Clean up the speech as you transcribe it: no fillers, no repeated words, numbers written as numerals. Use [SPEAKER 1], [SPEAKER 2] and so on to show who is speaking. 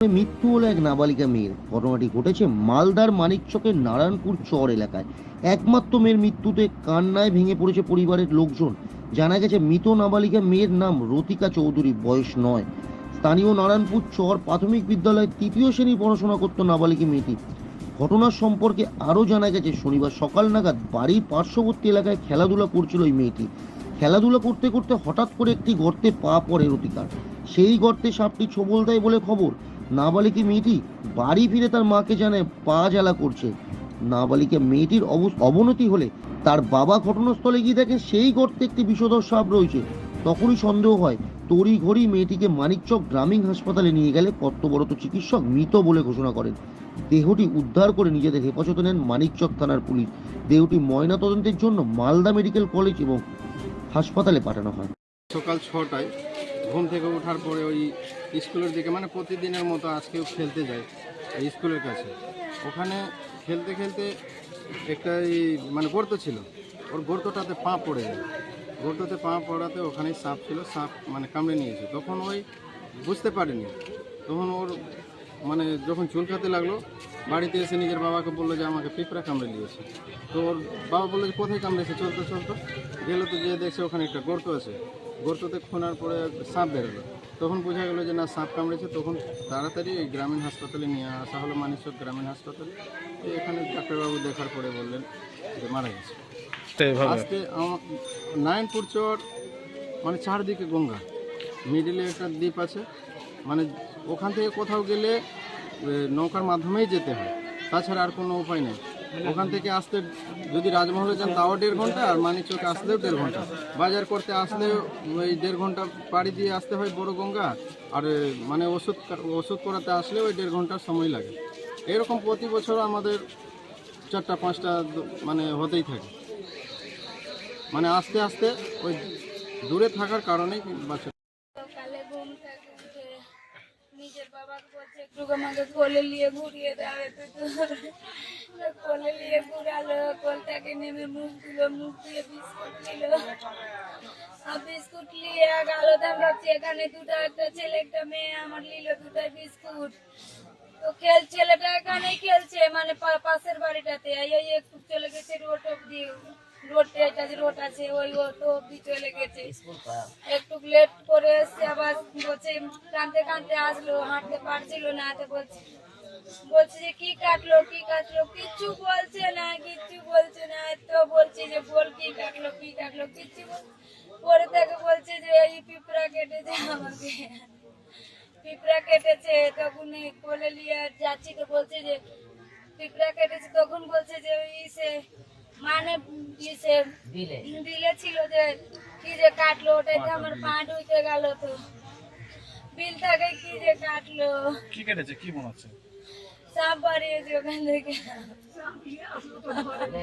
[SPEAKER 1] মৃত্যু হলো এক নাবালিকা মেয়ের। ঘটনাটি ঘটেছে মালদার মানিকচকের নারায়ণপুর চর এলাকায়। একমাত্র মেয়ের মৃত্যুতে কান্নায় ভেঙে পড়েছে পরিবারের লোকজন। জানা গেছে মৃত নাবালিকা মেয়ের নাম রতিকা চৌধুরী, বয়স 9। স্থানীয় নারায়ণপুর চর প্রাথমিক বিদ্যালয়ে তৃতীয় শ্রেণীর পড়াশোনা করত নাবালিকা মেয়েটি। ঘটনার সম্পর্কে আরও জানা গেছে শনিবার সকাল নাগাদ বাড়ির পার্শ্ববর্তী এলাকায় খেলাধুলা করছিল ওই মেয়েটি। খেলাধুলা করতে করতে হঠাৎ করে একটি গর্তে পা পড়ে রতিকার। সেই গর্তে সাপটি ছোবল দেয় বলে খবর। নাবালিকা মেয়েটি বাড়ি ফিরে তার মাকে জানায় পা জ্বালা করছে। নাবালিকা মেয়েটির অবনতি হলে তার বাবা ঘটনাস্থলে গিয়ে দেখেন সেই গর্তে একটি বিষধর সাপ রয়েছে। তখনই সন্দেহ হয়, তড়িঘড়ি মেয়েটিকে মানিকচক গ্রামীণ হাসপাতালে নিয়ে গেলে কর্তব্যরত চিকিৎসক মৃত বলে ঘোষণা করেন। দেহটি উদ্ধার করে নিজেদের হেফাজতে নেন মানিকচক থানার পুলিশ। দেহটি ময়নাতদন্তের জন্য মালদা মেডিকেল কলেজ এবং হাসপাতালে পাঠানো হয়।
[SPEAKER 2] সকাল 6টায় ঘুম থেকে ওঠার পরে ওই স্কুলের দিকে মানে প্রতিদিনের মতো আজকেও খেলতে যায় এই স্কুলের কাছে। ওখানে খেলতে খেলতে একটা মানে গর্ত ছিল, ওর গর্তটাতে পা পড়ে যায়। গর্ততে পা পড়াতে ওখানে সাপ ছিল, সাপ মানে কামড়ে নিয়েছে। তখন ওই বুঝতে পারেনি। তখন ওর মানে যখন চুলকাতে লাগলো, বাড়িতে এসে নিজের বাবাকে বললো যে আমাকে পিঁপড়া কামড়ে নিয়েছে। তো ওর বাবা বললো যে কোথায় কামড়েছে, চলতে চলতো গেলো, তো যে দেখছে ওখানে একটা গর্ত আছে। গর্ততে খোনার পরে সাপ বেরোলো। তখন বোঝা গেলো যে না, সাপ কামড়েছে। তখন তাড়াতাড়ি এই গ্রামীণ হাসপাতালে নিয়ে আসা হলো, মানিকচক গ্রামীণ হাসপাতালে। এখানে ডাক্তারবাবু দেখার পরে বললেন যে মারা গেছে। আজকে নারায়ণপুর চর মানে চারদিকে গঙ্গা, মিডিলে একটা দ্বীপ আছে, মানে ওখান থেকে কোথাও গেলে নৌকার মাধ্যমেই যেতে হয়, তাছাড়া আর কোনো উপায় নেই। ওখান থেকে আসতে যদি রাজমহলে যান তাও 1.5 ঘন্টা, আর মানিকচকে আসলেও 1.5 ঘন্টা। বাজার করতে আসলেও ওই 1.5 ঘন্টা পাড়ি দিয়ে আসতে হয় বড় গঙ্গা। আর মানে ওষুধ করাতে আসলেও ওই 1.5 ঘন্টার সময় লাগে। এরকম প্রতি বছর আমাদের 4টা-5টা মানে হতেই থাকে। মানে আস্তে আস্তে ওই দূরে থাকার কারণেই বাচ্চা।
[SPEAKER 3] সকালে ঘুম থেকে উঠে নিজের বাবাকে বলছে একটু আমাকে কোলে নিয়ে ঘুরিয়ে দেবে, কোলে নিয়ে ঘুরালো। কোলটাকে নেমে মুখ দিল, মুখ দিয়ে বিস্কুট নিল। বিস্কুট নিয়ে গেল। তার ভাবছি এখানে দুটো, একটা ছেলে একটা মেয়ে, আমার নিল দুটাই বিস্কুট। তো ছেলেটা এখানেই খেলছে, মানে পাশের বাড়িটাতে। এই একটু চলে গেছে রোড অব্দি, রোড আছে ওই অটো অব্দি চলে গেছে। একটু লেট করে এসছে, আবার বলছে কাঁদতে কাঁদতে আসলো, হাঁটতে পারছিল না। তো বলছে যে কি কাটলো কিচ্ছু বলছে না। তো বলছি যে বল কি কাটলো কিচ্ছু পরে তাকে বলছে যে এই পিঁপড়া কেটেছে আমাকে, পিঁপড়া কেটেছে। তখন কোলে নিয়ে যাচ্ছি, তো বলছে যে পিঁপড়া কেটেছে। তখন বলছে যে ইসে মানে ইসে বিলে ছিল, যে কি যে কাটলো, ওটাতে আমার পা ঢুকে গেল। তো বিলটাকে কি যে কাটলো,
[SPEAKER 4] কি কেটেছে কি মনে হচ্ছে?
[SPEAKER 3] সাপ বাড়িয়েছে ওখান থেকে।